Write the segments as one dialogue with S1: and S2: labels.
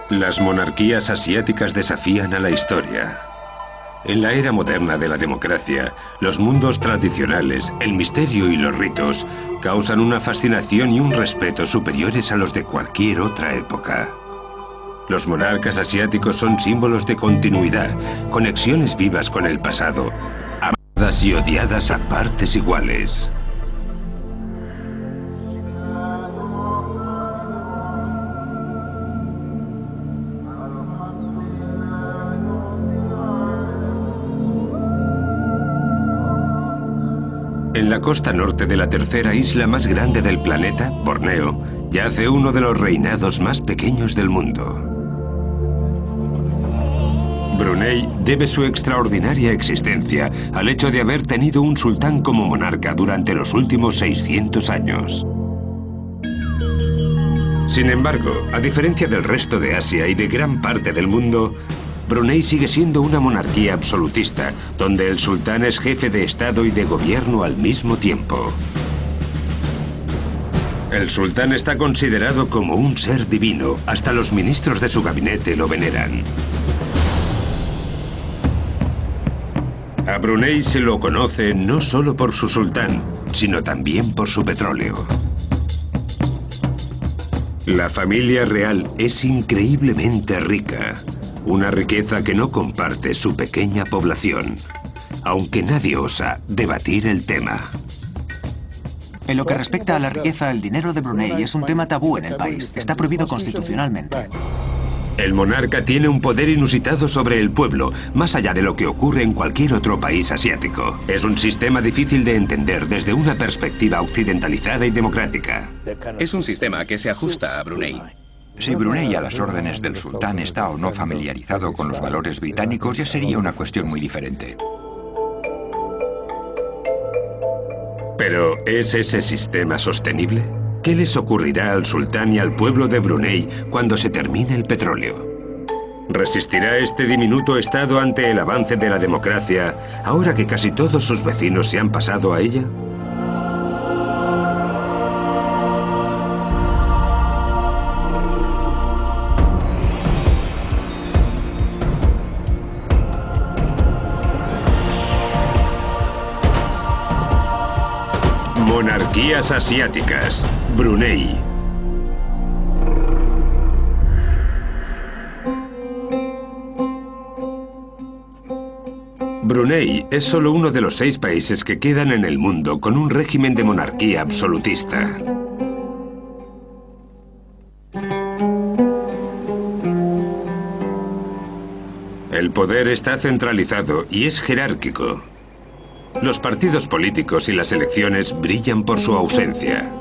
S1: Las monarquías asiáticas desafían a la historia. En la era moderna de la democracia, los mundos tradicionales, el misterio y los ritos causan una fascinación y un respeto superiores a los de cualquier otra época. Los monarcas asiáticos son símbolos de continuidad, conexiones vivas con el pasado, amadas y odiadas a partes iguales. En la costa norte de la tercera isla más grande del planeta, Borneo, yace uno de los reinados más pequeños del mundo. Brunei debe su extraordinaria existencia al hecho de haber tenido un sultán como monarca durante los últimos 600 años. Sin embargo, a diferencia del resto de Asia y de gran parte del mundo, Brunei sigue siendo una monarquía absolutista, donde el sultán es jefe de Estado y de gobierno al mismo tiempo. El sultán está considerado como un ser divino, hasta los ministros de su gabinete lo veneran. A Brunei se lo conoce no solo por su sultán, sino también por su petróleo. La familia real es increíblemente rica. Una riqueza que no comparte su pequeña población, aunque nadie osa debatir el tema.
S2: En lo que respecta a la riqueza, el dinero de Brunei es un tema tabú en el país. Está prohibido constitucionalmente.
S1: El monarca tiene un poder inusitado sobre el pueblo, más allá de lo que ocurre en cualquier otro país asiático. Es un sistema difícil de entender desde una perspectiva occidentalizada y democrática.
S3: Es un sistema que se ajusta a Brunei.
S4: Si Brunei a las órdenes del sultán está o no familiarizado con los valores británicos, ya sería una cuestión muy diferente.
S1: ¿Pero es ese sistema sostenible? ¿Qué les ocurrirá al sultán y al pueblo de Brunei cuando se termine el petróleo? ¿Resistirá este diminuto estado ante el avance de la democracia, ahora que casi todos sus vecinos se han pasado a ella? Monarquías asiáticas. Brunei. Brunei es solo uno de los 6 países que quedan en el mundo con un régimen de monarquía absolutista. El poder está centralizado y es jerárquico. Los partidos políticos y las elecciones brillan por su ausencia.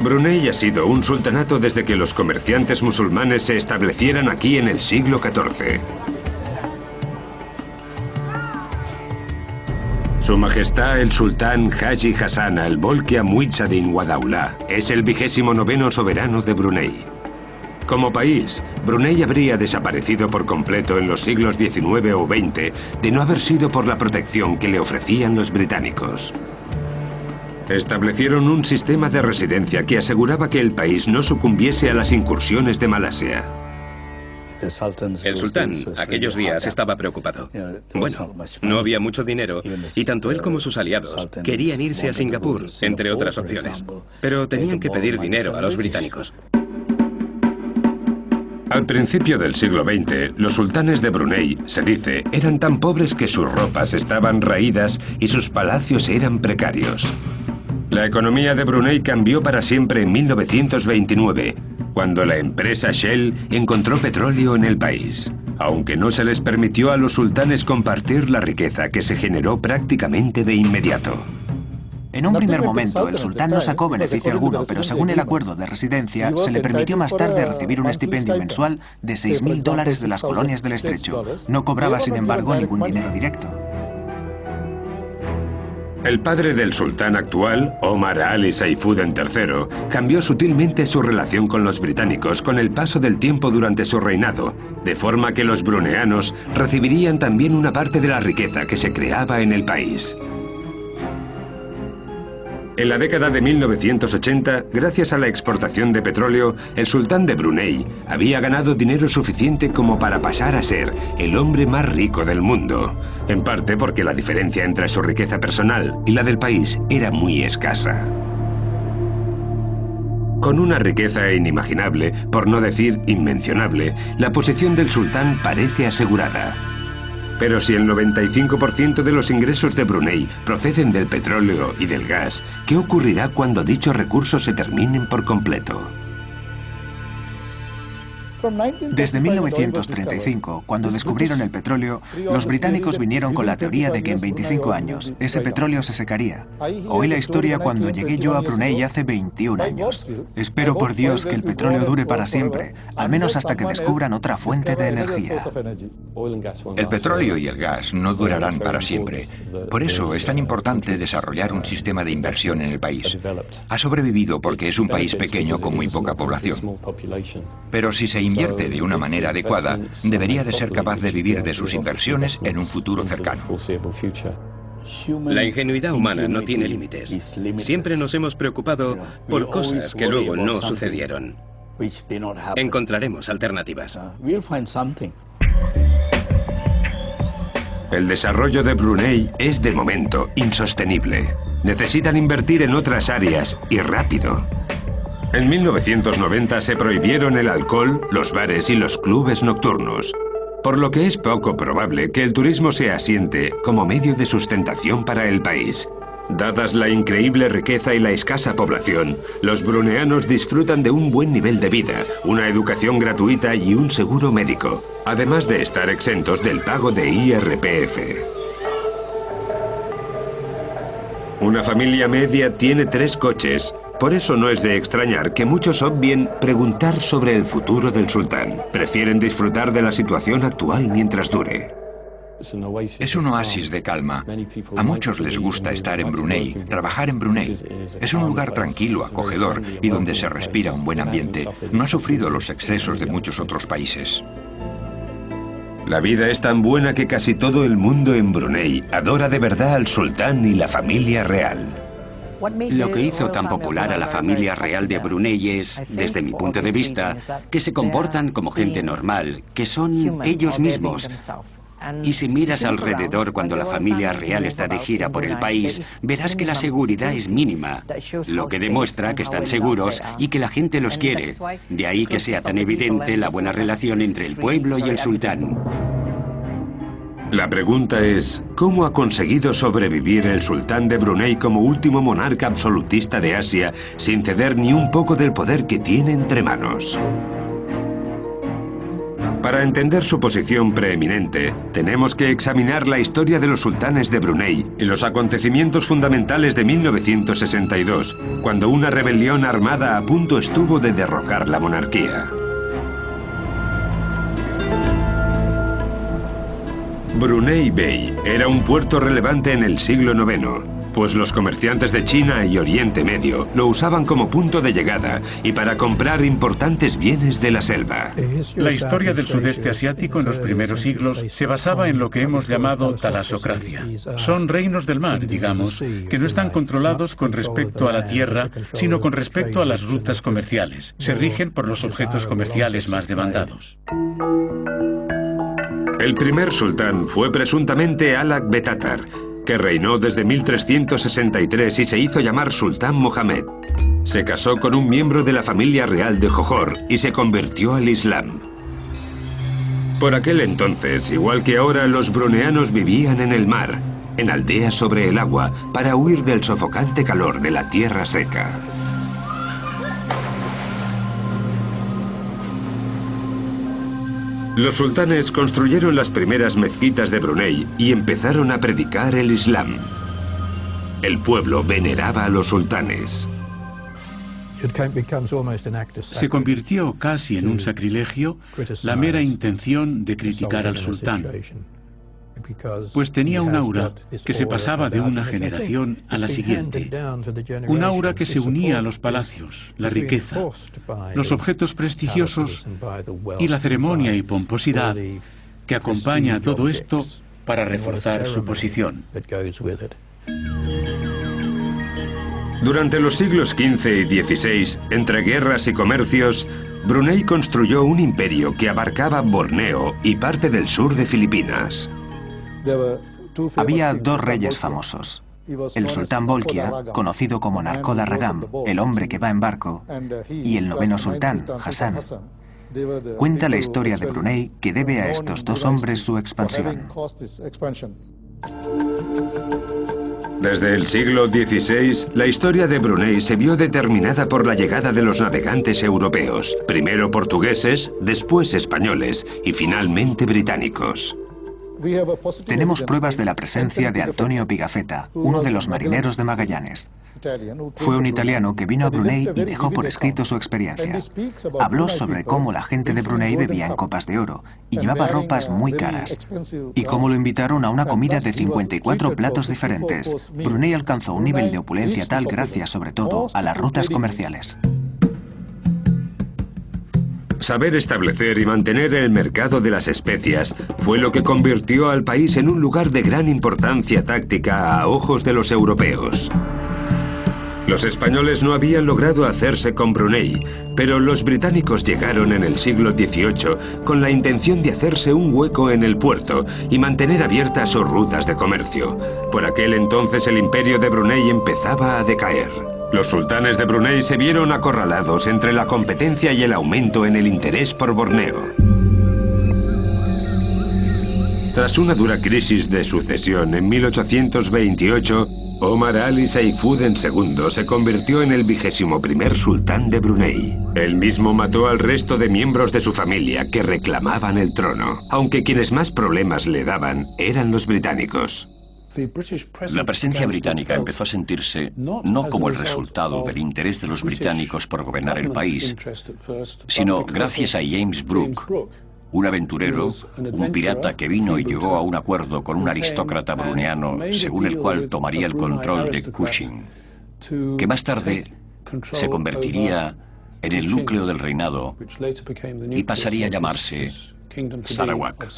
S1: Brunei ha sido un sultanato desde que los comerciantes musulmanes se establecieran aquí en el siglo XIV. Su Majestad el Sultán Haji Hassan al-Bolkiah Muizzadin Wadaullah es el 29º soberano de Brunei. Como país, Brunei habría desaparecido por completo en los siglos XIX o XX de no haber sido por la protección que le ofrecían los británicos. Establecieron un sistema de residencia que aseguraba que el país no sucumbiese a las incursiones de Malasia.
S3: El sultán, aquellos días, estaba preocupado. Bueno, no había mucho dinero y tanto él como sus aliados querían irse a Singapur, entre otras opciones. Pero tenían que pedir dinero a los británicos.
S1: Al principio del siglo XX, los sultanes de Brunei, se dice, eran tan pobres que sus ropas estaban raídas y sus palacios eran precarios. La economía de Brunei cambió para siempre en 1929, cuando la empresa Shell encontró petróleo en el país, aunque no se les permitió a los sultanes compartir la riqueza que se generó prácticamente de inmediato.
S2: En un primer momento, el sultán no sacó beneficio alguno, pero según el acuerdo de residencia, se le permitió más tarde recibir un estipendio mensual de $6.000 de las colonias del estrecho. No cobraba, sin embargo, ningún dinero directo.
S1: El padre del sultán actual, Omar Ali Saifuddin III, cambió sutilmente su relación con los británicos con el paso del tiempo durante su reinado, de forma que los bruneanos recibirían también una parte de la riqueza que se creaba en el país. En la década de 1980, gracias a la exportación de petróleo, el sultán de Brunei había ganado dinero suficiente como para pasar a ser el hombre más rico del mundo, en parte porque la diferencia entre su riqueza personal y la del país era muy escasa. Con una riqueza inimaginable, por no decir inmencionable, la posición del sultán parece asegurada. Pero si el 95% de los ingresos de Brunei proceden del petróleo y del gas, ¿qué ocurrirá cuando dichos recursos se terminen por completo?
S2: Desde 1935, cuando descubrieron el petróleo, los británicos vinieron con la teoría de que en 25 años ese petróleo se secaría. Oí la historia cuando llegué yo a Brunei hace 21 años. Espero por Dios que el petróleo dure para siempre, al menos hasta que descubran otra fuente de energía.
S4: El petróleo y el gas no durarán para siempre. Por eso es tan importante desarrollar un sistema de inversión en el país. Ha sobrevivido porque es un país pequeño con muy poca población. Pero si se invierte de una manera adecuada, debería de ser capaz de vivir de sus inversiones en un futuro cercano.
S3: La ingenuidad humana no tiene límites. Siempre nos hemos preocupado por cosas que luego no sucedieron. Encontraremos alternativas.
S1: El desarrollo de Brunei es, de momento, insostenible. Necesitan invertir en otras áreas y rápido. En 1990 se prohibieron el alcohol, los bares y los clubes nocturnos, por lo que es poco probable que el turismo se asiente como medio de sustentación para el país. Dadas la increíble riqueza y la escasa población, los bruneanos disfrutan de un buen nivel de vida, una educación gratuita y un seguro médico, además de estar exentos del pago de IRPF. Una familia media tiene 3 coches. Por eso no es de extrañar que muchos obvien preguntar sobre el futuro del sultán. Prefieren disfrutar de la situación actual mientras dure.
S4: Es un oasis de calma. A muchos les gusta estar en Brunei, trabajar en Brunei. Es un lugar tranquilo, acogedor y donde se respira un buen ambiente. No ha sufrido los excesos de muchos otros países.
S1: La vida es tan buena que casi todo el mundo en Brunei adora de verdad al sultán y la familia real.
S5: Lo que hizo tan popular a la familia real de Brunei es, desde mi punto de vista, que se comportan como gente normal, que son ellos mismos. Y si miras alrededor cuando la familia real está de gira por el país, verás que la seguridad es mínima, lo que demuestra que están seguros y que la gente los quiere. De ahí que sea tan evidente la buena relación entre el pueblo y el sultán.
S1: La pregunta es, ¿cómo ha conseguido sobrevivir el sultán de Brunei como último monarca absolutista de Asia sin ceder ni un poco del poder que tiene entre manos? Para entender su posición preeminente, tenemos que examinar la historia de los sultanes de Brunei y los acontecimientos fundamentales de 1962, cuando una rebelión armada a punto estuvo de derrocar la monarquía. Brunei Bay era un puerto relevante en el siglo IX, pues los comerciantes de China y Oriente Medio lo usaban como punto de llegada y para comprar importantes bienes de la selva.
S6: La historia del sudeste asiático en los primeros siglos se basaba en lo que hemos llamado talasocracia. Son reinos del mar, digamos, que no están controlados con respecto a la tierra, sino con respecto a las rutas comerciales. Se rigen por los objetos comerciales más demandados.
S1: El primer sultán fue presuntamente Alak Betatar, que reinó desde 1363 y se hizo llamar Sultán Mohamed. Se casó con un miembro de la familia real de Johor y se convirtió al Islam. Por aquel entonces, igual que ahora, los bruneanos vivían en el mar, en aldeas sobre el agua, para huir del sofocante calor de la tierra seca. Los sultanes construyeron las primeras mezquitas de Brunei y empezaron a predicar el Islam. El pueblo veneraba a los sultanes.
S6: Se convirtió casi en un sacrilegio la mera intención de criticar al sultán, pues tenía un aura que se pasaba de una generación a la siguiente. Un aura que se unía a los palacios, la riqueza, los objetos prestigiosos y la ceremonia y pomposidad que acompaña a todo esto para reforzar su posición.
S1: Durante los siglos XV y XVI, entre guerras y comercios, Brunei construyó un imperio que abarcaba Borneo y parte del sur de Filipinas.
S2: Había dos reyes famosos. El sultán Bolkiah, conocido como Narkoda Ragam, el hombre que va en barco, y el noveno sultán, Hassan. Cuenta la historia de Brunei que debe a estos dos hombres su expansión.
S1: Desde el siglo XVI, la historia de Brunei se vio determinada por la llegada de los navegantes europeos, primero portugueses, después españoles y finalmente británicos.
S2: Tenemos pruebas de la presencia de Antonio Pigafetta, uno de los marineros de Magallanes. Fue un italiano que vino a Brunei y dejó por escrito su experiencia. Habló sobre cómo la gente de Brunei bebía en copas de oro y llevaba ropas muy caras, y cómo lo invitaron a una comida de 54 platos diferentes. Brunei alcanzó un nivel de opulencia tal gracias, sobre todo, a las rutas comerciales.
S1: Saber establecer y mantener el mercado de las especias fue lo que convirtió al país en un lugar de gran importancia táctica a ojos de los europeos. Los españoles no habían logrado hacerse con Brunei, pero los británicos llegaron en el siglo XVIII con la intención de hacerse un hueco en el puerto y mantener abiertas sus rutas de comercio. Por aquel entonces el imperio de Brunei empezaba a decaer. Los sultanes de Brunei se vieron acorralados entre la competencia y el aumento en el interés por Borneo. Tras una dura crisis de sucesión en 1828, Omar Ali Saifuddin II se convirtió en el 21º sultán de Brunei. Él mismo mató al resto de miembros de su familia que reclamaban el trono, aunque quienes más problemas le daban eran los británicos.
S7: La presencia británica empezó a sentirse no como el resultado del interés de los británicos por gobernar el país, sino gracias a James Brooke, un aventurero, un pirata que vino y llegó a un acuerdo con un aristócrata bruneano según el cual tomaría el control de Kuching, que más tarde se convertiría en el núcleo del reinado y pasaría a llamarse Sarawak.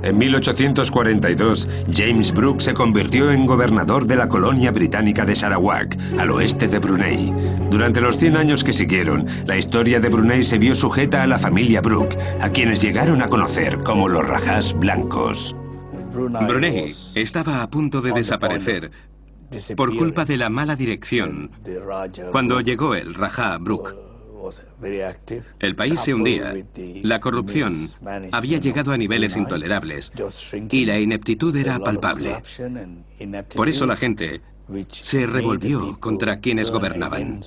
S1: En 1842, James Brooke se convirtió en gobernador de la colonia británica de Sarawak, al oeste de Brunei. Durante los 100 años que siguieron, la historia de Brunei se vio sujeta a la familia Brooke, a quienes llegaron a conocer como los rajás blancos.
S3: Brunei estaba a punto de desaparecer por culpa de la mala dirección cuando llegó el Rajá Brooke. El país se hundía, la corrupción había llegado a niveles intolerables y la ineptitud era palpable. Por eso la gente se revolvió contra quienes gobernaban.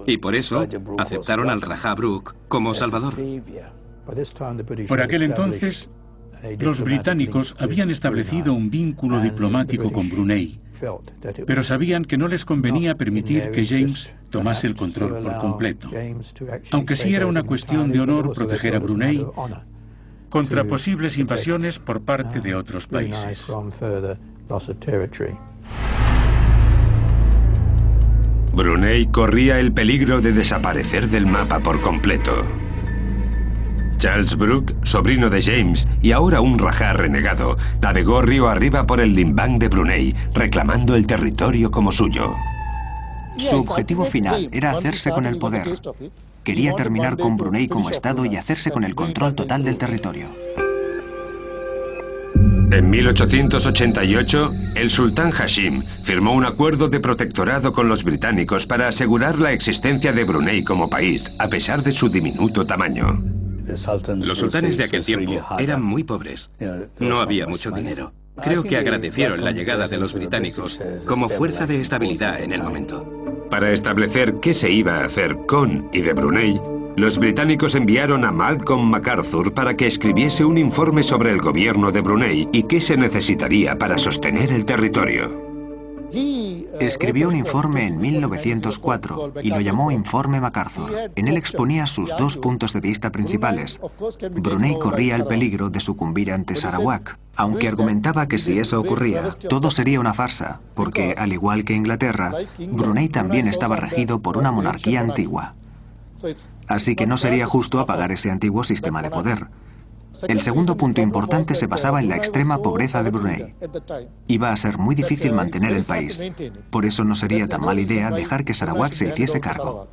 S3: Y por eso aceptaron al Rajá Brooke como salvador.
S6: Por aquel entonces, los británicos habían establecido un vínculo diplomático con Brunei, pero sabían que no les convenía permitir que James tomase el control por completo, aunque sí era una cuestión de honor proteger a Brunei contra posibles invasiones por parte de otros países.
S1: Brunei corría el peligro de desaparecer del mapa por completo. Charles Brooke, sobrino de James y ahora un rajá renegado, navegó río arriba por el Limbang de Brunei, reclamando el territorio como suyo.
S2: Su objetivo final era hacerse con el poder. Quería terminar con Brunei como Estado y hacerse con el control total del territorio.
S1: En 1888, el sultán Hashim firmó un acuerdo de protectorado con los británicos para asegurar la existencia de Brunei como país, a pesar de su diminuto tamaño.
S3: Los sultanes de aquel tiempo eran muy pobres. No había mucho dinero. Creo que agradecieron la llegada de los británicos como fuerza de estabilidad en el momento.
S1: Para establecer qué se iba a hacer con y de Brunei, los británicos enviaron a Malcolm MacArthur para que escribiese un informe sobre el gobierno de Brunei y qué se necesitaría para sostener el territorio.
S2: Escribió un informe en 1904 y lo llamó Informe MacArthur. En él exponía sus dos puntos de vista principales. Brunei corría el peligro de sucumbir ante Sarawak, aunque argumentaba que si eso ocurría, todo sería una farsa, porque, al igual que Inglaterra, Brunei también estaba regido por una monarquía antigua. Así que no sería justo apagar ese antiguo sistema de poder. El segundo punto importante se basaba en la extrema pobreza de Brunei. Iba a ser muy difícil mantener el país. Por eso no sería tan mala idea dejar que Sarawak se hiciese cargo.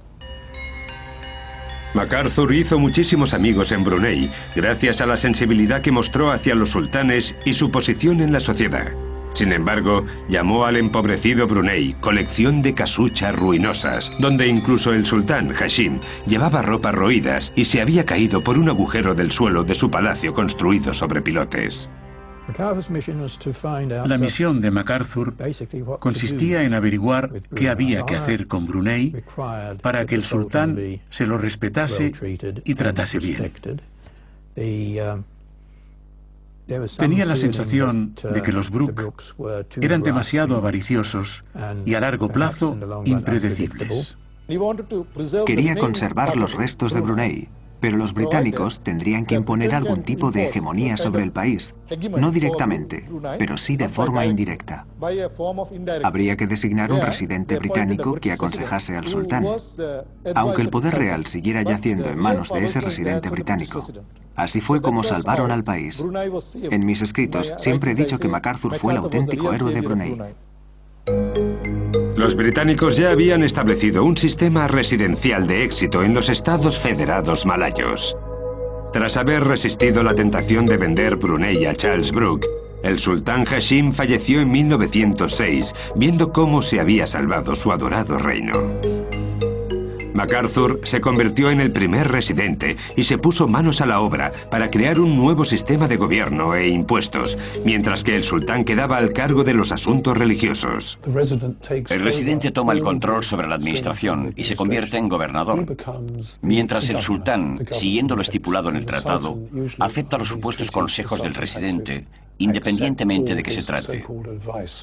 S1: MacArthur hizo muchísimos amigos en Brunei gracias a la sensibilidad que mostró hacia los sultanes y su posición en la sociedad. Sin embargo, llamó al empobrecido Brunei colección de casuchas ruinosas, donde incluso el sultán Hashim llevaba ropas roídas y se había caído por un agujero del suelo de su palacio construido sobre pilotes.
S6: La misión de MacArthur consistía en averiguar qué había que hacer con Brunei para que el sultán se lo respetase y tratase bien. Tenía la sensación de que los Brooke eran demasiado avariciosos y a largo plazo impredecibles.
S2: Quería conservar los restos de Brunei, pero los británicos tendrían que imponer algún tipo de hegemonía sobre el país, no directamente, pero sí de forma indirecta. Habría que designar un residente británico que aconsejase al sultán, aunque el poder real siguiera yaciendo en manos de ese residente británico. Así fue como salvaron al país. En mis escritos siempre he dicho que MacArthur fue el auténtico héroe de Brunei.
S1: Los británicos ya habían establecido un sistema residencial de éxito en los estados federados malayos. Tras haber resistido la tentación de vender Brunei a Charles Brooke, el sultán Hashim falleció en 1906, viendo cómo se había salvado su adorado reino. MacArthur se convirtió en el primer residente y se puso manos a la obra para crear un nuevo sistema de gobierno e impuestos, mientras que el sultán quedaba al cargo de los asuntos religiosos.
S7: El residente toma el control sobre la administración y se convierte en gobernador, mientras el sultán, siguiendo lo estipulado en el tratado, acepta los supuestos consejos del residente, independientemente de qué se trate.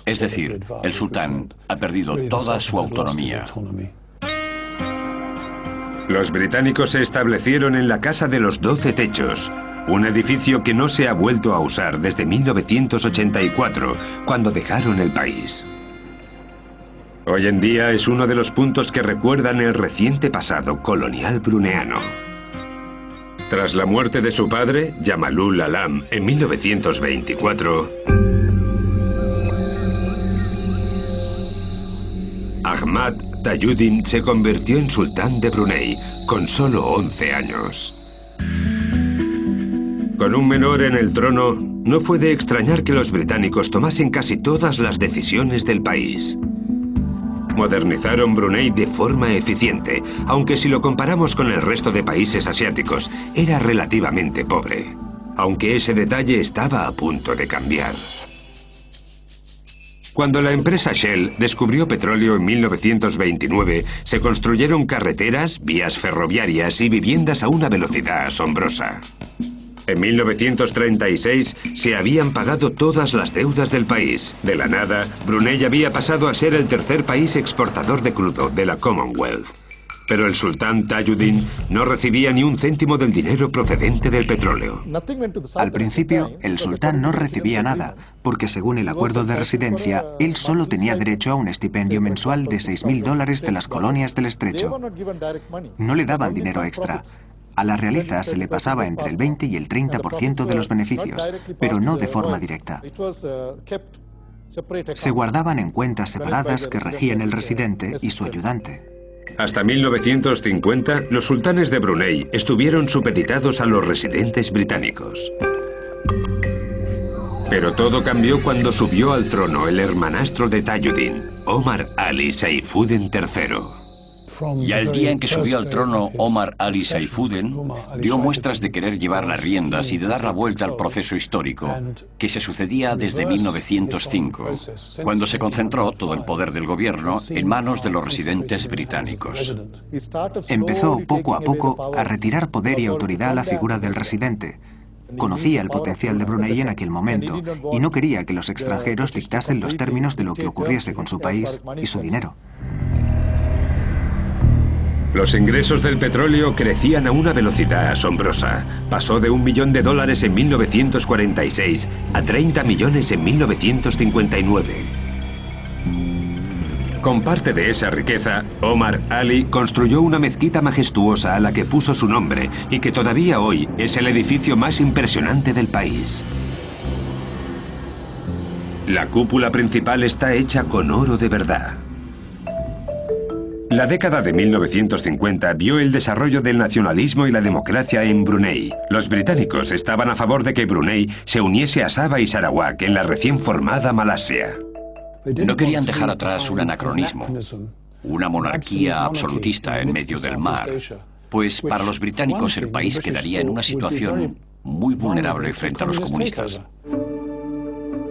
S7: Es decir, el sultán ha perdido toda su autonomía.
S1: Los británicos se establecieron en la Casa de los 12 Techos, un edificio que no se ha vuelto a usar desde 1984, cuando dejaron el país. Hoy en día es uno de los puntos que recuerdan el reciente pasado colonial bruneano. Tras la muerte de su padre, Jamalul Alam, en 1924, Ahmad Tajuddin se convirtió en sultán de Brunei con solo 11 años. Con un menor en el trono, no fue de extrañar que los británicos tomasen casi todas las decisiones del país. Modernizaron Brunei de forma eficiente, aunque si lo comparamos con el resto de países asiáticos, era relativamente pobre. Aunque ese detalle estaba a punto de cambiar. Cuando la empresa Shell descubrió petróleo en 1929, se construyeron carreteras, vías ferroviarias y viviendas a una velocidad asombrosa. En 1936 se habían pagado todas las deudas del país. De la nada, Brunei había pasado a ser el tercer país exportador de crudo de la Commonwealth. Pero el sultán Tajuddin no recibía ni un céntimo del dinero procedente del petróleo.
S2: Al principio, el sultán no recibía nada, porque según el acuerdo de residencia, él solo tenía derecho a un estipendio mensual de $6.000 de las colonias del estrecho. No le daban dinero extra. A la realeza se le pasaba entre el 20 y el 30% de los beneficios, pero no de forma directa. Se guardaban en cuentas separadas que regían el residente y su ayudante.
S1: Hasta 1950, los sultanes de Brunei estuvieron supeditados a los residentes británicos. Pero todo cambió cuando subió al trono el hermanastro de Tajuddin, Omar Ali Saifuddin III.
S7: Y al día en que subió al trono Omar Ali Saifuddin, dio muestras de querer llevar las riendas y de dar la vuelta al proceso histórico que se sucedía desde 1905, cuando se concentró todo el poder del gobierno en manos de los residentes británicos.
S2: Empezó poco a poco a retirar poder y autoridad a la figura del residente. Conocía el potencial de Brunei en aquel momento y no quería que los extranjeros dictasen los términos de lo que ocurriese con su país y su dinero.
S1: Los ingresos del petróleo crecían a una velocidad asombrosa. Pasó de $1 millón en 1946 a 30 millones en 1959. Con parte de esa riqueza, Omar Ali construyó una mezquita majestuosa a la que puso su nombre y que todavía hoy es el edificio más impresionante del país. La cúpula principal está hecha con oro de verdad. La década de 1950 vio el desarrollo del nacionalismo y la democracia en Brunei. Los británicos estaban a favor de que Brunei se uniese a Sabah y Sarawak en la recién formada Malasia.
S7: No querían dejar atrás un anacronismo, una monarquía absolutista en medio del mar, pues para los británicos el país quedaría en una situación muy vulnerable frente a los comunistas.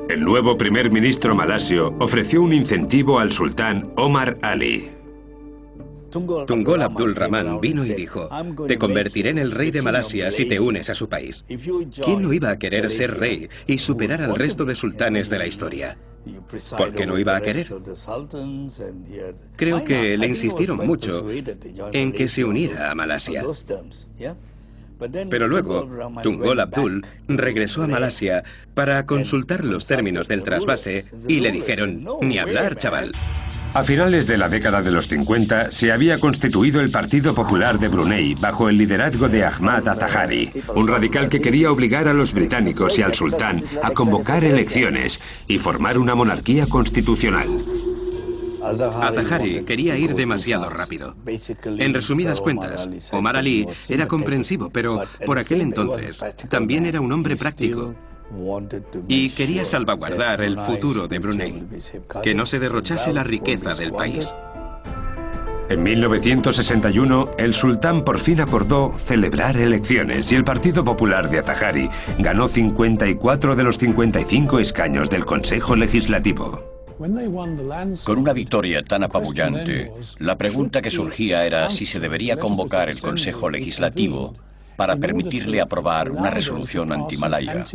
S1: El nuevo primer ministro malasio ofreció un incentivo al sultán Omar Ali.
S3: Tunggul Abdul Rahman vino y dijo: te convertiré en el rey de Malasia si te unes a su país. ¿Quién no iba a querer ser rey y superar al resto de sultanes de la historia? ¿Por qué no iba a querer? Creo que le insistieron mucho en que se uniera a Malasia. Pero luego, Tunggul Abdul regresó a Malasia para consultar los términos del trasvase y le dijeron: ni hablar, chaval.
S1: A finales de la década de los 50 se había constituido el Partido Popular de Brunei bajo el liderazgo de Ahmad Azahari, un radical que quería obligar a los británicos y al sultán a convocar elecciones y formar una monarquía constitucional.
S3: Azahari quería ir demasiado rápido. En resumidas cuentas, Omar Ali era comprensivo, pero por aquel entonces también era un hombre práctico. Y quería salvaguardar el futuro de Brunei, que no se derrochase la riqueza del país.
S1: En 1961, el sultán por fin acordó celebrar elecciones y el Partido Popular de Azahari ganó 54 de los 55 escaños del Consejo Legislativo.
S7: Con una victoria tan apabullante, la pregunta que surgía era si se debería convocar el Consejo Legislativo para permitirle aprobar una resolución anti-malaya.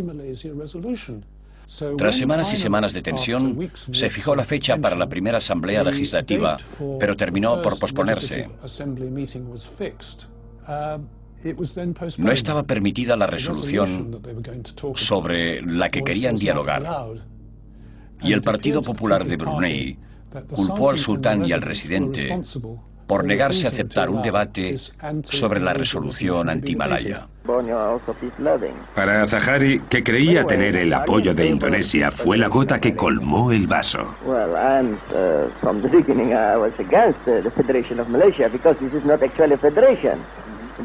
S7: Tras semanas y semanas de tensión, se fijó la fecha para la primera asamblea legislativa, pero terminó por posponerse. No estaba permitida la resolución sobre la que querían dialogar. Y el Partido Popular de Brunei culpó al sultán y al residente por negarse a aceptar un debate sobre la resolución anti-malaya.
S1: Para Azahari, que creía tener el apoyo de Indonesia, fue la gota que colmó el vaso.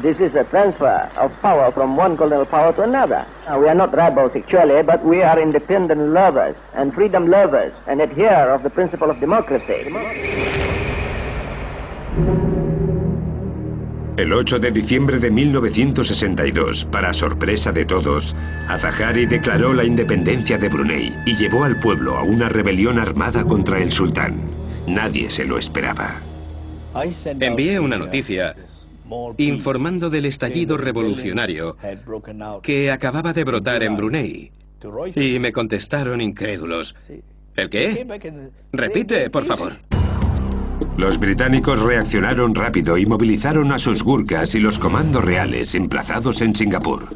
S8: This is a transfer of power from one colonial power to another. We are not rebels actually, but we are independent lovers and freedom lovers and adhere of the principle of democracy.
S1: El 8 de diciembre de 1962, para sorpresa de todos, Azahari declaró la independencia de Brunei y llevó al pueblo a una rebelión armada contra el sultán. Nadie se lo esperaba.
S3: Envié una noticia informando del estallido revolucionario que acababa de brotar en Brunei. Y me contestaron incrédulos. ¿El qué? Repite, por favor.
S1: Los británicos reaccionaron rápido y movilizaron a sus gurkhas y los comandos reales emplazados en Singapur.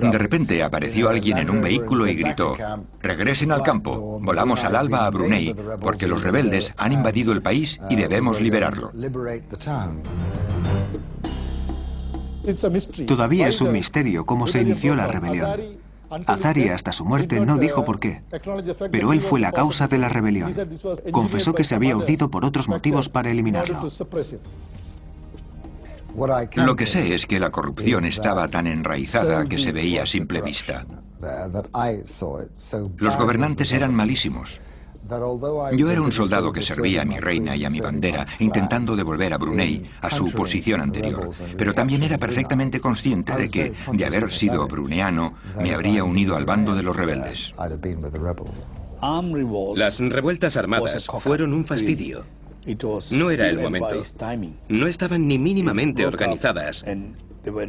S4: De repente apareció alguien en un vehículo y gritó: regresen al campo, volamos al alba a Brunei, porque los rebeldes han invadido el país y debemos liberarlo.
S2: Todavía es un misterio cómo se inició la rebelión. Azahari hasta su muerte no dijo por qué, pero él fue la causa de la rebelión. Confesó que se había hundido por otros motivos para eliminarlo.
S4: Lo que sé es que la corrupción estaba tan enraizada que se veía a simple vista. Los gobernantes eran malísimos. Yo era un soldado que servía a mi reina y a mi bandera, intentando devolver a Brunei a su posición anterior. Pero también era perfectamente consciente de que, de haber sido bruneano, me habría unido al bando de los rebeldes.
S3: Las revueltas armadas fueron un fastidio. No era el momento. No estaban ni mínimamente organizadas.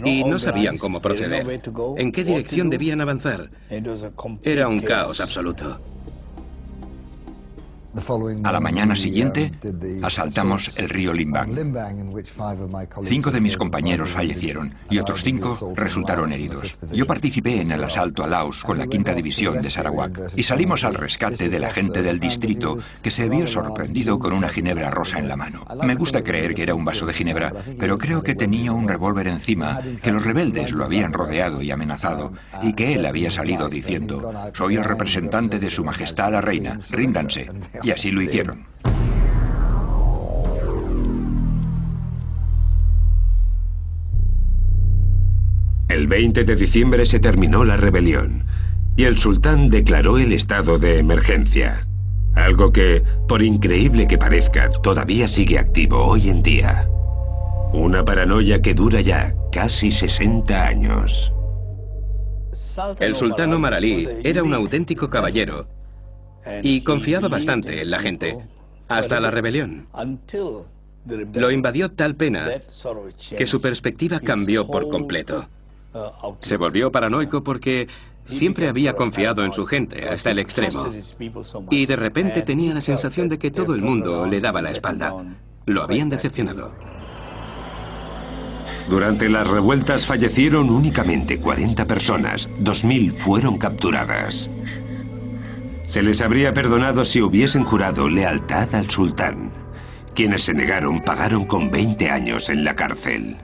S3: Y no sabían cómo proceder. ¿En qué dirección debían avanzar? Era un caos absoluto.
S4: A la mañana siguiente, asaltamos el río Limbang. 5 de mis compañeros fallecieron y otros 5 resultaron heridos. Yo participé en el asalto a Laos con la 5ª División de Sarawak y salimos al rescate de la gente del distrito que se vio sorprendido con una ginebra rosa en la mano. Me gusta creer que era un vaso de ginebra, pero creo que tenía un revólver encima, que los rebeldes lo habían rodeado y amenazado y que él había salido diciendo: «Soy el representante de Su Majestad la Reina, ríndanse». Y así lo hicieron.
S1: El 20 de diciembre se terminó la rebelión y el sultán declaró el estado de emergencia. Algo que, por increíble que parezca, todavía sigue activo hoy en día. Una paranoia que dura ya casi 60 años.
S3: El sultán Omar Ali era un auténtico caballero y confiaba bastante en la gente, hasta la rebelión. Lo invadió tal pena que su perspectiva cambió por completo. Se volvió paranoico porque siempre había confiado en su gente hasta el extremo. Y de repente tenía la sensación de que todo el mundo le daba la espalda. Lo habían decepcionado.
S1: Durante las revueltas fallecieron únicamente 40 personas, 2000 fueron capturadas. Se les habría perdonado si hubiesen jurado lealtad al sultán. Quienes se negaron pagaron con 20 años en la cárcel.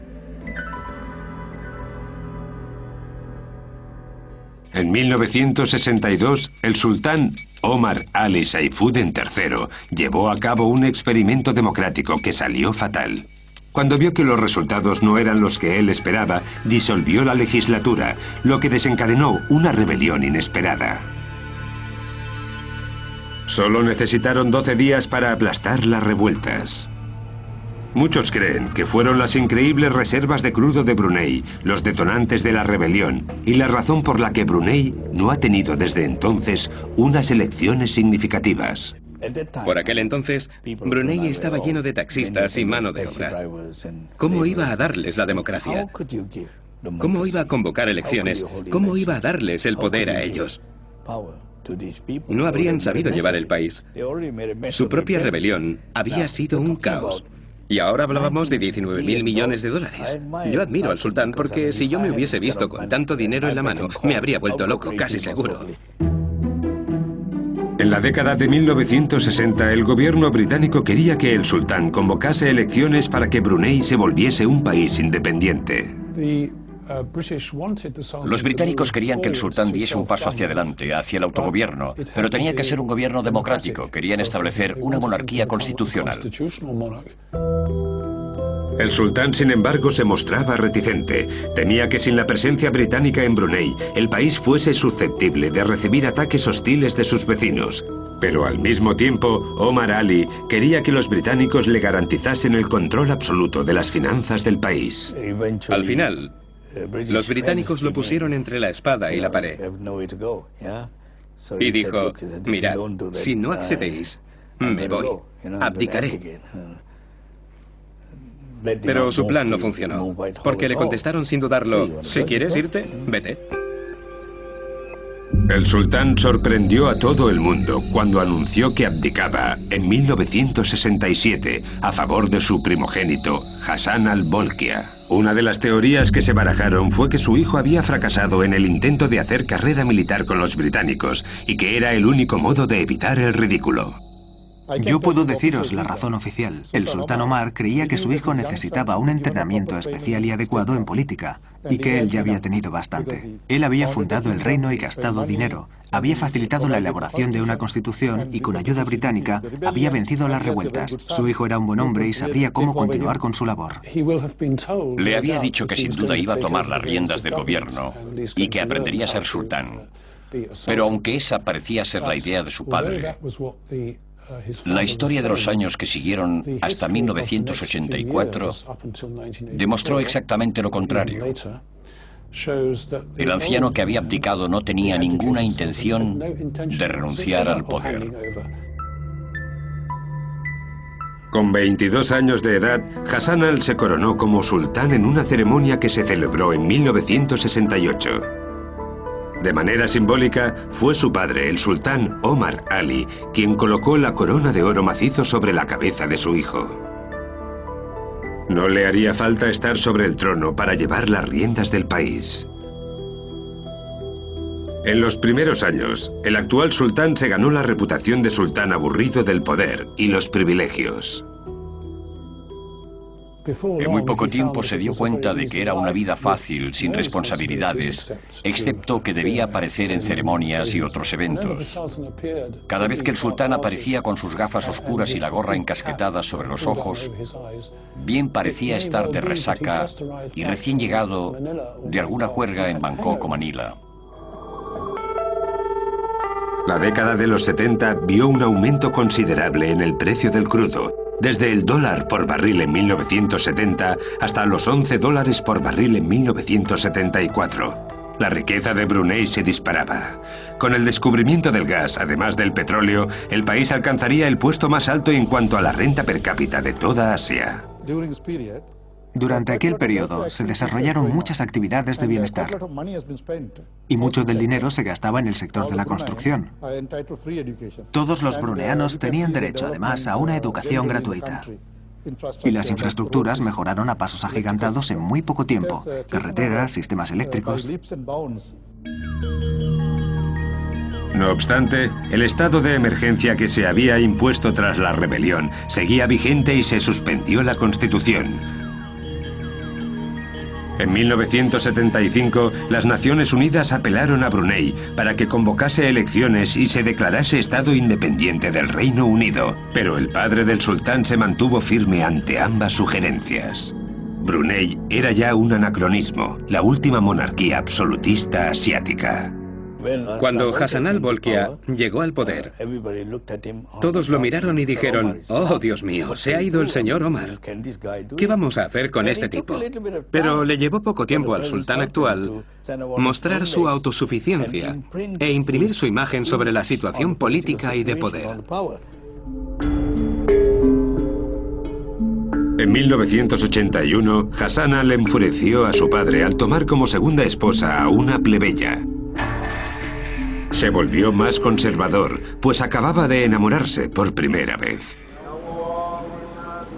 S1: En 1962, el sultán Omar Ali Saifuddin III llevó a cabo un experimento democrático que salió fatal. Cuando vio que los resultados no eran los que él esperaba, disolvió la legislatura, lo que desencadenó una rebelión inesperada. Solo necesitaron 12 días para aplastar las revueltas. Muchos creen que fueron las increíbles reservas de crudo de Brunei los detonantes de la rebelión y la razón por la que Brunei no ha tenido desde entonces unas elecciones significativas.
S3: Por aquel entonces, Brunei estaba lleno de taxistas y mano de obra. ¿Cómo iba a darles la democracia? ¿Cómo iba a convocar elecciones? ¿Cómo iba a darles el poder a ellos? No habrían sabido llevar el país. Su propia rebelión había sido un caos. Y ahora hablábamos de 19.000 millones de dólares. Yo admiro al sultán porque si yo me hubiese visto con tanto dinero en la mano, me habría vuelto loco, casi seguro.
S1: En la década de 1960, el gobierno británico quería que el sultán convocase elecciones para que Brunei se volviese un país independiente.
S7: Los británicos querían que el sultán diese un paso hacia adelante, hacia el autogobierno, pero tenía que ser un gobierno democrático. Querían establecer una monarquía constitucional.
S1: El sultán, sin embargo, se mostraba reticente. Temía que sin la presencia británica en Brunei, el país fuese susceptible de recibir ataques hostiles de sus vecinos. Pero al mismo tiempo, Omar Ali quería que los británicos le garantizasen el control absoluto de las finanzas del país.
S3: Al final, los británicos lo pusieron entre la espada y la pared. Y dijo: mirad, si no accedéis, me voy, abdicaré. Pero su plan no funcionó, porque le contestaron sin dudarlo: si quieres irte, vete.
S1: El sultán sorprendió a todo el mundo cuando anunció que abdicaba en 1967 a favor de su primogénito, Hassan al-Bolkiah. Una de las teorías que se barajaron fue que su hijo había fracasado en el intento de hacer carrera militar con los británicos y que era el único modo de evitar el ridículo.
S2: Yo puedo deciros la razón oficial. El sultán Omar creía que su hijo necesitaba un entrenamiento especial y adecuado en política, y que él ya había tenido bastante. Él había fundado el reino y gastado dinero, había facilitado la elaboración de una constitución y con ayuda británica había vencido las revueltas. Su hijo era un buen hombre y sabría cómo continuar con su labor.
S7: Le había dicho que sin duda iba a tomar las riendas del gobierno y que aprendería a ser sultán. Pero aunque esa parecía ser la idea de su padre, la historia de los años que siguieron hasta 1984 demostró exactamente lo contrario. El anciano que había abdicado no tenía ninguna intención de renunciar al poder.
S1: Con 22 años de edad, Hassan al se coronó como sultán en una ceremonia que se celebró en 1968. De manera simbólica, fue su padre, el sultán Omar Ali, quien colocó la corona de oro macizo sobre la cabeza de su hijo. No le haría falta estar sobre el trono para llevar las riendas del país. En los primeros años, el actual sultán se ganó la reputación de sultán aburrido del poder y los privilegios.
S7: En muy poco tiempo se dio cuenta de que era una vida fácil, sin responsabilidades, excepto que debía aparecer en ceremonias y otros eventos. Cada vez que el sultán aparecía con sus gafas oscuras y la gorra encasquetada sobre los ojos, bien parecía estar de resaca y recién llegado de alguna juerga en Bangkok o Manila.
S1: La década de los 70 vio un aumento considerable en el precio del crudo, desde el $1 por barril en 1970 hasta los $11 por barril en 1974. La riqueza de Brunei se disparaba. Con el descubrimiento del gas, además del petróleo, el país alcanzaría el puesto más alto en cuanto a la renta per cápita de toda Asia.
S2: Durante aquel periodo se desarrollaron muchas actividades de bienestar y mucho del dinero se gastaba en el sector de la construcción. Todos los bruneanos tenían derecho, además, a una educación gratuita. Y las infraestructuras mejoraron a pasos agigantados en muy poco tiempo. Carreteras, sistemas eléctricos.
S1: No obstante, el estado de emergencia que se había impuesto tras la rebelión seguía vigente y se suspendió la Constitución. En 1975, las Naciones Unidas apelaron a Brunei para que convocase elecciones y se declarase Estado independiente del Reino Unido, pero el padre del sultán se mantuvo firme ante ambas sugerencias. Brunei era ya un anacronismo, la última monarquía absolutista asiática.
S3: Cuando Hassan al-Bolkiah llegó al poder, todos lo miraron y dijeron: «Oh, Dios mío, se ha ido el señor Omar. ¿Qué vamos a hacer con este tipo?». Pero le llevó poco tiempo al sultán actual mostrar su autosuficiencia e imprimir su imagen sobre la situación política y de poder.
S1: En 1981, Hassan al enfureció a su padre al tomar como segunda esposa a una plebeya. Se volvió más conservador, pues acababa de enamorarse por primera vez.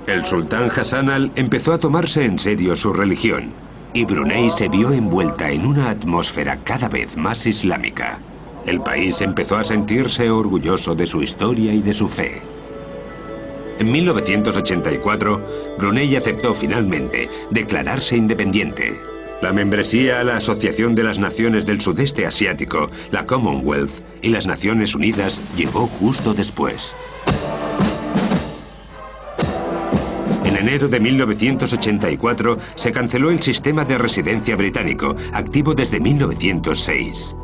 S1: El sultán Hassan al empezó a tomarse en serio su religión, y Brunei se vio envuelta en una atmósfera cada vez más islámica. El país empezó a sentirse orgulloso de su historia y de su fe. En 1984, Brunei aceptó finalmente declararse independiente. La membresía a la Asociación de las Naciones del Sudeste Asiático, la Commonwealth, y las Naciones Unidas llegó justo después. En enero de 1984 se canceló el sistema de residencia británico, activo desde 1906.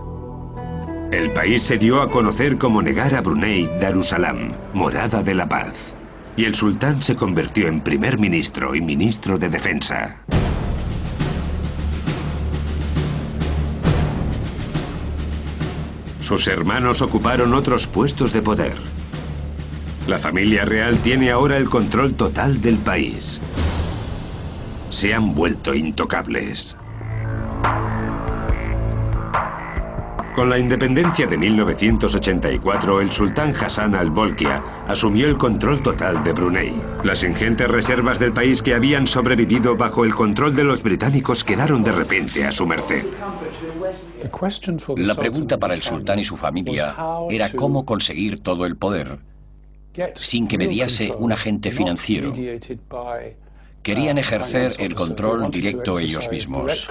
S1: El país se dio a conocer como Negara Brunei Darussalam, Morada de la Paz. Y el sultán se convirtió en primer ministro y ministro de Defensa. Sus hermanos ocuparon otros puestos de poder. La familia real tiene ahora el control total del país. Se han vuelto intocables. Con la independencia de 1984, el sultán Hassan al-Bolkiah asumió el control total de Brunei. Las ingentes reservas del país que habían sobrevivido bajo el control de los británicos quedaron de repente a su merced.
S7: La pregunta para el sultán y su familia era cómo conseguir todo el poder sin que mediase un agente financiero. Querían ejercer el control directo ellos mismos.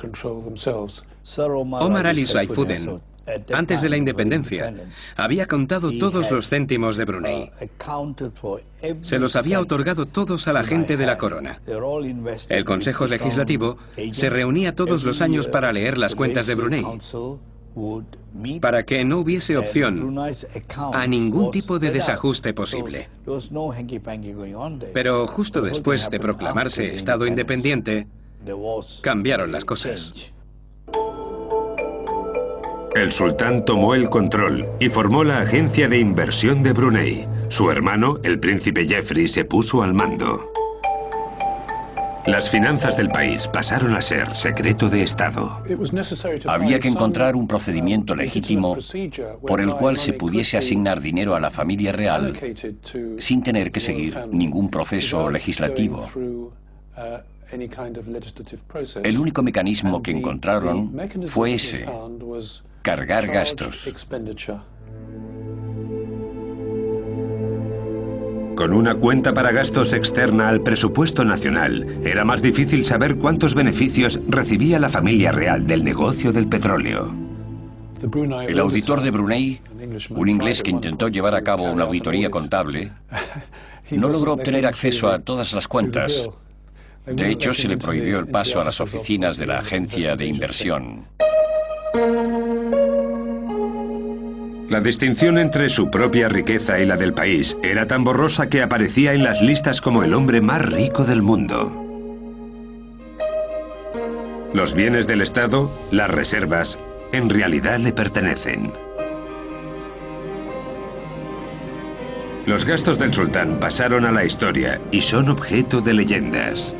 S3: Omar Ali Saifuddin, antes de la independencia, había contado todos los céntimos de Brunei. Se los había otorgado todos a la gente de la corona. El Consejo Legislativo se reunía todos los años para leer las cuentas de Brunei, para que no hubiese opción a ningún tipo de desajuste posible. Pero justo después de proclamarse Estado independiente, cambiaron las cosas.
S1: El sultán tomó el control y formó la Agencia de Inversión de Brunei. Su hermano, el príncipe Jeffrey, se puso al mando. Las finanzas del país pasaron a ser secreto de Estado.
S7: Había que encontrar un procedimiento legítimo por el cual se pudiese asignar dinero a la familia real sin tener que seguir ningún proceso legislativo. El único mecanismo que encontraron fue ese: cargar gastos.
S1: Con una cuenta para gastos externa al presupuesto nacional, era más difícil saber cuántos beneficios recibía la familia real del negocio del petróleo.
S7: El auditor de Brunei, un inglés que intentó llevar a cabo una auditoría contable, no logró obtener acceso a todas las cuentas. De hecho, se le prohibió el paso a las oficinas de la agencia de inversión.
S1: La distinción entre su propia riqueza y la del país era tan borrosa que aparecía en las listas como el hombre más rico del mundo. Los bienes del Estado, las reservas, en realidad le pertenecen. Los gastos del sultán pasaron a la historia y son objeto de leyendas.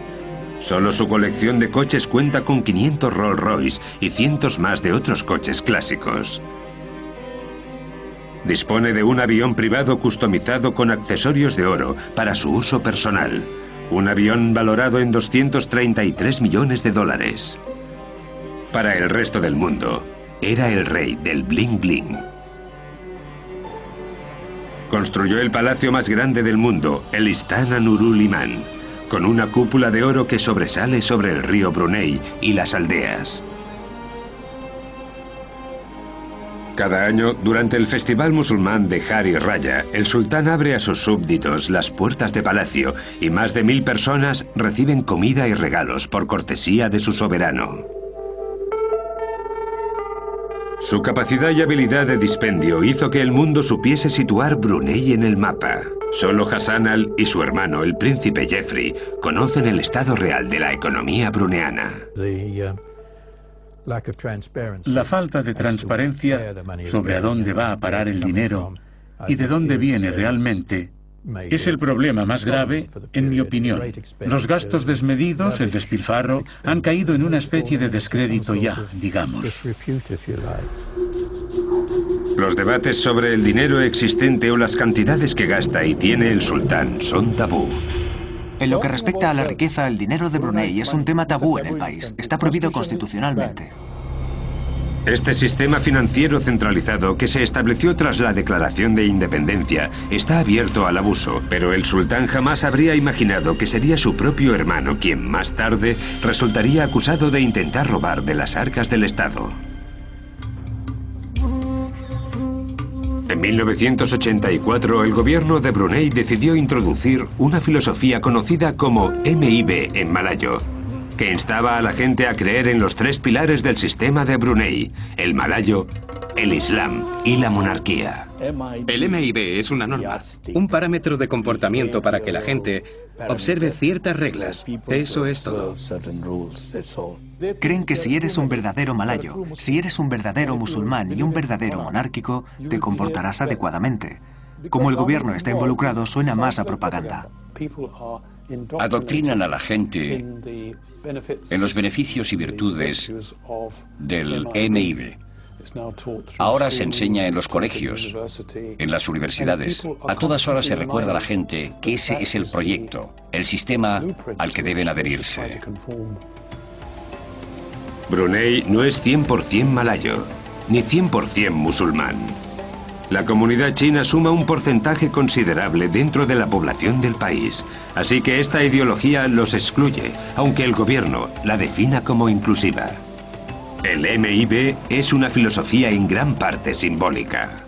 S1: Solo su colección de coches cuenta con 500 Rolls Royce y cientos más de otros coches clásicos. Dispone de un avión privado customizado con accesorios de oro para su uso personal. Un avión valorado en 233 millones de dólares. Para el resto del mundo, era el rey del bling bling. Construyó el palacio más grande del mundo, el Istana Nurul Iman, con una cúpula de oro que sobresale sobre el río Brunei y las aldeas. Cada año, durante el festival musulmán de Hari Raya, el sultán abre a sus súbditos las puertas de palacio y más de 1000 personas reciben comida y regalos por cortesía de su soberano. Su capacidad y habilidad de dispendio hizo que el mundo supiese situar Brunei en el mapa. Solo Hassan Al y su hermano, el príncipe Jeffrey, conocen el estado real de la economía bruneana.
S6: La falta de transparencia sobre a dónde va a parar el dinero y de dónde viene realmente es el problema más grave, en mi opinión. Los gastos desmedidos, el despilfarro, han caído en una especie de descrédito ya, digamos.
S1: Los debates sobre el dinero existente o las cantidades que gasta y tiene el sultán son tabú.
S2: En lo que respecta a la riqueza, el dinero de Brunei es un tema tabú en el país. Está prohibido constitucionalmente.
S1: Este sistema financiero centralizado que se estableció tras la declaración de independencia está abierto al abuso, pero el sultán jamás habría imaginado que sería su propio hermano quien más tarde resultaría acusado de intentar robar de las arcas del Estado. En 1984, el gobierno de Brunei decidió introducir una filosofía conocida como MIB en malayo, que instaba a la gente a creer en los 3 pilares del sistema de Brunei: el malayo, el Islam y la monarquía.
S3: El MIB es una norma, un parámetro de comportamiento para que la gente observe ciertas reglas. Eso es todo.
S2: Creen que si eres un verdadero malayo, si eres un verdadero musulmán y un verdadero monárquico, te comportarás adecuadamente. Como el gobierno está involucrado, suena más a propaganda.
S7: Adoctrinan a la gente en los beneficios y virtudes del MIB. Ahora se enseña en los colegios, en las universidades. A todas horas se recuerda a la gente que ese es el proyecto, el sistema al que deben adherirse.
S1: Brunei no es 100% malayo, ni 100% musulmán. La comunidad china suma un porcentaje considerable dentro de la población del país, así que esta ideología los excluye, aunque el gobierno la defina como inclusiva. El MIB es una filosofía en gran parte simbólica.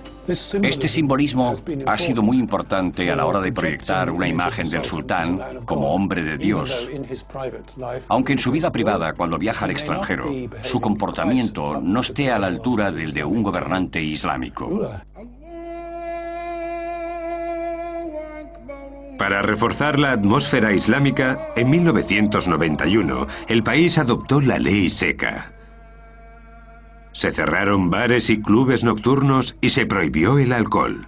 S7: Este simbolismo ha sido muy importante a la hora de proyectar una imagen del sultán como hombre de Dios. Aunque en su vida privada, cuando viaja al extranjero, su comportamiento no esté a la altura del de un gobernante islámico.
S1: Para reforzar la atmósfera islámica, en 1991, el país adoptó la ley seca. Se cerraron bares y clubes nocturnos y se prohibió el alcohol.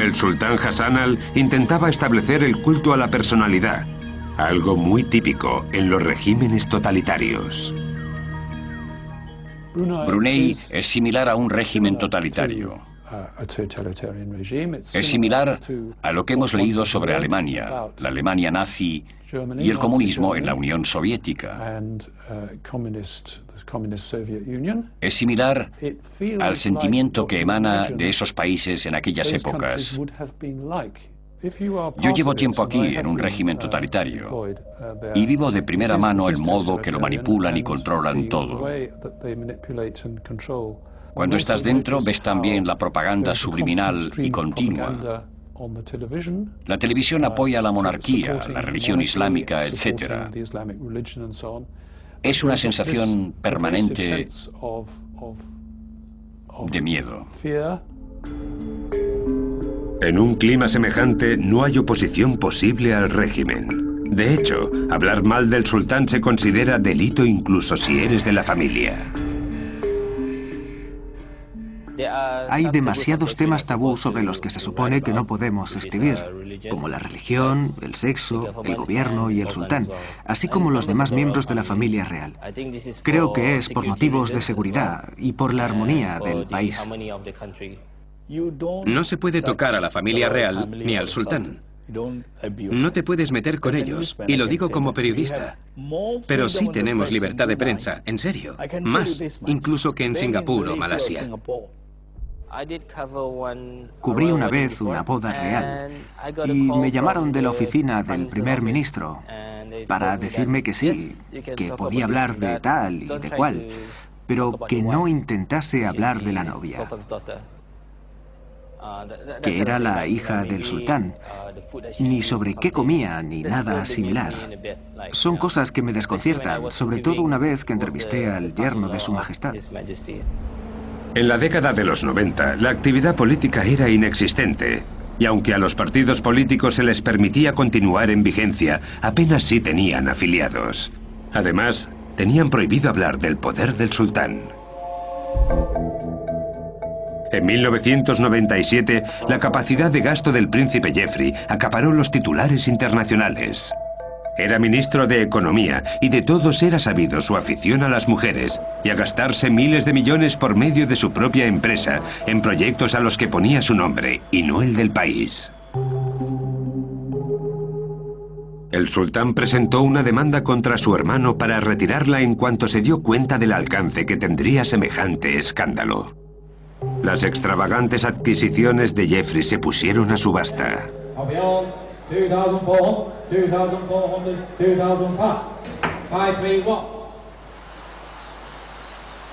S1: El sultán Hassan Al intentaba establecer el culto a la personalidad, algo muy típico en los regímenes totalitarios.
S7: Brunei es similar a un régimen totalitario. Es similar a lo que hemos leído sobre Alemania, la Alemania nazi y el comunismo en la Unión Soviética. Es similar al sentimiento que emana de esos países en aquellas épocas. Yo llevo tiempo aquí en un régimen totalitario y vivo de primera mano el modo que lo manipulan y controlan todo. Cuando estás dentro ves también la propaganda subliminal y continua. La televisión apoya a la monarquía, la religión islámica, etc. Es una sensación permanente de miedo.
S1: En un clima semejante no hay oposición posible al régimen. De hecho, hablar mal del sultán se considera delito incluso si eres de la familia.
S2: Hay demasiados temas tabú sobre los que se supone que no podemos escribir, como la religión, el sexo, el gobierno y el sultán, así como los demás miembros de la familia real. Creo que es por motivos de seguridad y por la armonía del país.
S3: No se puede tocar a la familia real ni al sultán. No te puedes meter con ellos, y lo digo como periodista. Pero sí tenemos libertad de prensa, en serio. Más, incluso que en Singapur o Malasia.
S2: Cubrí una vez una boda real y me llamaron de la oficina del primer ministro para decirme que sí, que podía hablar de tal y de cual, pero que no intentase hablar de la novia, que era la hija del sultán, ni sobre qué comía, ni nada similar. Son cosas que me desconciertan, sobre todo una vez que entrevisté al yerno de Su Majestad.
S1: En la década de los 90, la actividad política era inexistente, y aunque a los partidos políticos se les permitía continuar en vigencia, apenas sí tenían afiliados. Además, tenían prohibido hablar del poder del sultán. En 1997, la capacidad de gasto del príncipe Jeffrey acaparó los titulares internacionales. Era ministro de Economía y de todos era sabido su afición a las mujeres y a gastarse miles de millones por medio de su propia empresa en proyectos a los que ponía su nombre y no el del país. El sultán presentó una demanda contra su hermano para retirarla en cuanto se dio cuenta del alcance que tendría semejante escándalo. Las extravagantes adquisiciones de Jeffrey se pusieron a subasta.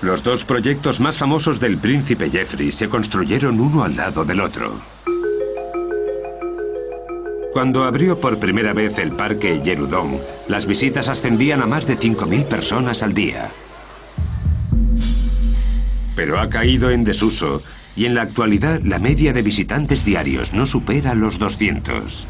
S1: Los dos proyectos más famosos del príncipe Jeffrey se construyeron uno al lado del otro. Cuando abrió por primera vez el parque Yerudong, las visitas ascendían a más de 5.000 personas al día. Pero ha caído en desuso y en la actualidad la media de visitantes diarios no supera los 200.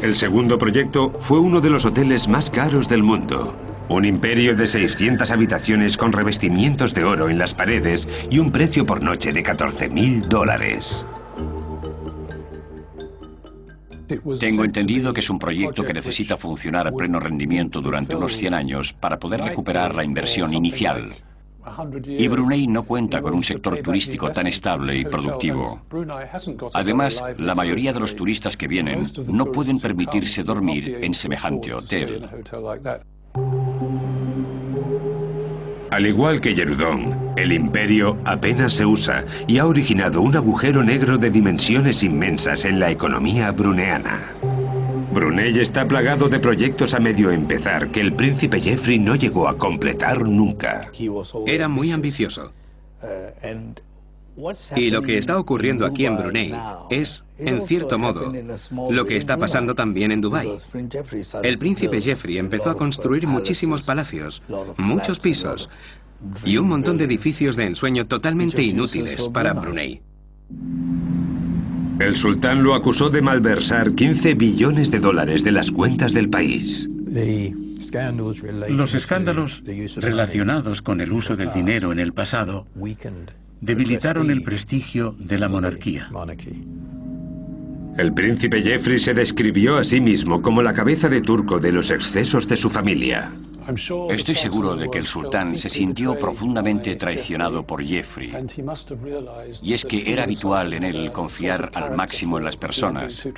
S1: El segundo proyecto fue uno de los hoteles más caros del mundo. Un imperio de 600 habitaciones con revestimientos de oro en las paredes y un precio por noche de $14.000.
S7: Tengo entendido que es un proyecto que necesita funcionar a pleno rendimiento durante unos 100 años para poder recuperar la inversión inicial. Y Brunei no cuenta con un sector turístico tan estable y productivo. Además, la mayoría de los turistas que vienen no pueden permitirse dormir en semejante hotel.
S1: Al igual que Yerudong, el imperio apenas se usa y ha originado un agujero negro de dimensiones inmensas en la economía bruneana. Brunei está plagado de proyectos a medio empezar que el príncipe Jeffrey no llegó a completar nunca.
S3: Era muy ambicioso. Y lo que está ocurriendo aquí en Brunei es, en cierto modo, lo que está pasando también en Dubái. El príncipe Jeffrey empezó a construir muchísimos palacios, muchos pisos y un montón de edificios de ensueño totalmente inútiles para Brunei.
S1: El sultán lo acusó de malversar $15 billones de las cuentas del país.
S6: Los escándalos relacionados con el uso del dinero en el pasado debilitaron el prestigio de la monarquía.
S1: El príncipe Jeffrey se describió a sí mismo como la cabeza de turco de los excesos de su familia.
S7: Estoy seguro de que el sultán se sintió profundamente traicionado por Jeffrey. Y es que era habitual en él confiar al máximo en las personas.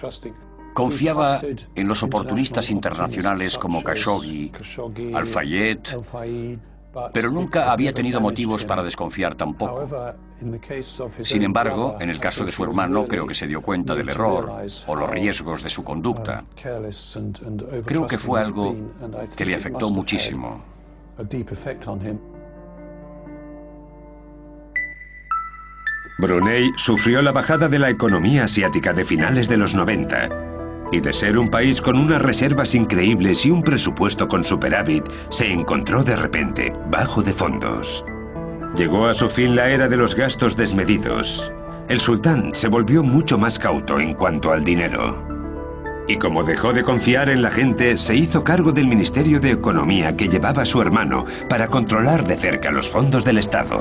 S7: Confiaba en los oportunistas internacionales como Khashoggi, Al-Fayed, pero nunca había tenido motivos para desconfiar tampoco. Sin embargo, en el caso de su hermano, creo que se dio cuenta del error o los riesgos de su conducta. Creo que fue algo que le afectó muchísimo.
S1: Brunei sufrió la bajada de la economía asiática de finales de los 90. Y de ser un país con unas reservas increíbles y un presupuesto con superávit, se encontró de repente bajo de fondos. Llegó a su fin la era de los gastos desmedidos. El sultán se volvió mucho más cauto en cuanto al dinero. Y como dejó de confiar en la gente, se hizo cargo del Ministerio de Economía que llevaba su hermano para controlar de cerca los fondos del Estado.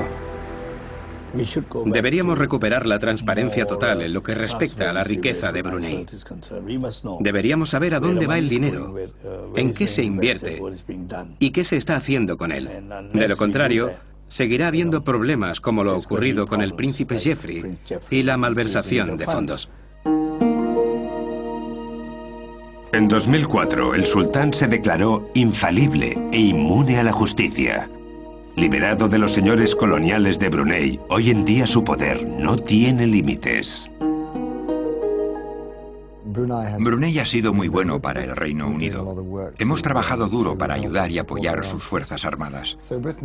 S3: Deberíamos recuperar la transparencia total en lo que respecta a la riqueza de Brunei. Deberíamos saber a dónde va el dinero, en qué se invierte y qué se está haciendo con él. De lo contrario, seguirá habiendo problemas como lo ocurrido con el príncipe Jeffrey y la malversación de fondos.
S1: En 2004, el sultán se declaró infalible e inmune a la justicia. Liberado de los señores coloniales de Brunei, hoy en día su poder no tiene límites.
S4: Brunei ha sido muy bueno para el Reino Unido. Hemos trabajado duro para ayudar y apoyar sus fuerzas armadas.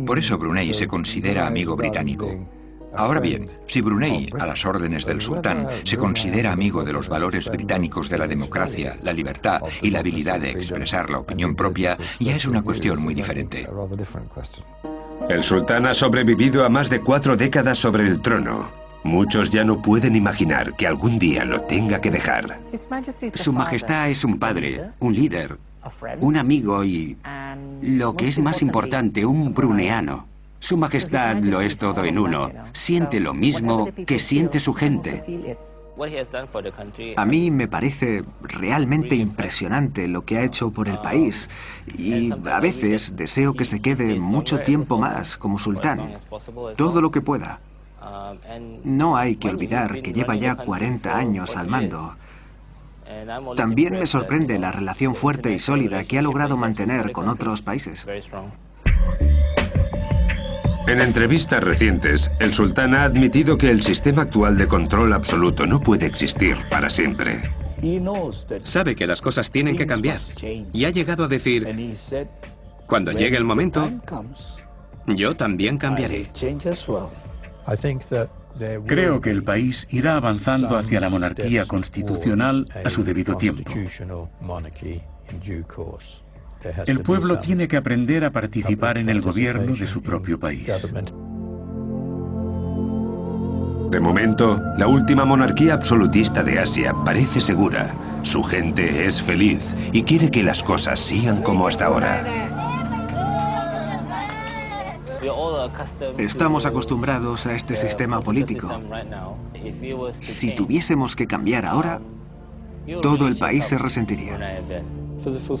S4: Por eso Brunei se considera amigo británico. Ahora bien, si Brunei, a las órdenes del sultán, se considera amigo de los valores británicos de la democracia, la libertad y la habilidad de expresar la opinión propia, ya es una cuestión muy diferente.
S1: El sultán ha sobrevivido a más de 4 décadas sobre el trono. Muchos ya no pueden imaginar que algún día lo tenga que dejar.
S5: Su Majestad es un padre, un líder, un amigo y, lo que es más importante, un bruneano. Su Majestad lo es todo en uno. Siente lo mismo que siente su gente.
S2: A mí me parece realmente impresionante lo que ha hecho por el país y a veces deseo que se quede mucho tiempo más como sultán, todo lo que pueda. No hay que olvidar que lleva ya 40 años al mando. También me sorprende la relación fuerte y sólida que ha logrado mantener con otros países.
S1: En entrevistas recientes, el sultán ha admitido que el sistema actual de control absoluto no puede existir para siempre.
S3: Sabe que las cosas tienen que cambiar y ha llegado a decir, cuando llegue el momento, yo también cambiaré.
S6: Creo que el país irá avanzando hacia la monarquía constitucional a su debido tiempo. El pueblo tiene que aprender a participar en el gobierno de su propio país.
S1: De momento, la última monarquía absolutista de Asia parece segura. Su gente es feliz y quiere que las cosas sigan como hasta ahora.
S2: Estamos acostumbrados a este sistema político. Si tuviésemos que cambiar ahora, todo el país se resentiría.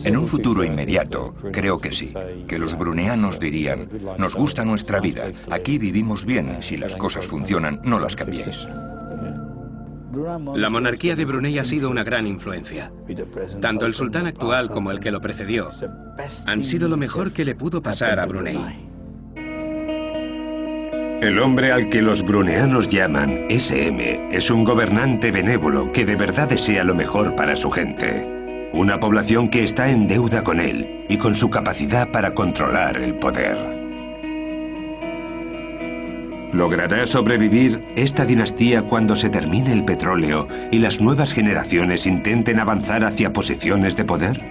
S4: En un futuro inmediato, creo que sí, que los bruneanos dirían, nos gusta nuestra vida, aquí vivimos bien, si las cosas funcionan, no las cambiéis.
S3: La monarquía de Brunei ha sido una gran influencia. Tanto el sultán actual como el que lo precedió han sido lo mejor que le pudo pasar a Brunei.
S1: El hombre al que los bruneanos llaman SM es un gobernante benévolo que de verdad desea lo mejor para su gente. Una población que está en deuda con él y con su capacidad para controlar el poder. ¿Logrará sobrevivir esta dinastía cuando se termine el petróleo y las nuevas generaciones intenten avanzar hacia posiciones de poder?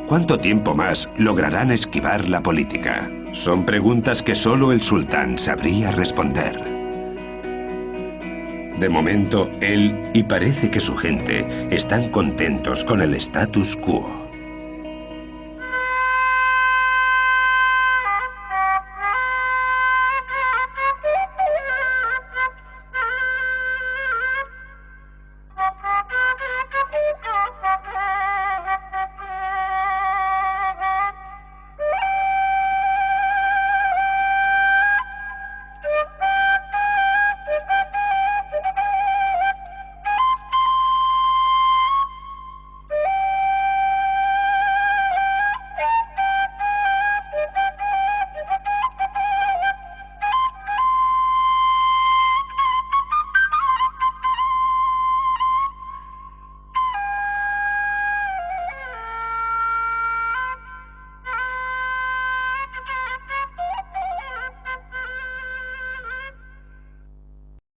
S1: ¿Cuánto tiempo más lograrán esquivar la política? Son preguntas que solo el sultán sabría responder. De momento, él y parece que su gente están contentos con el status quo.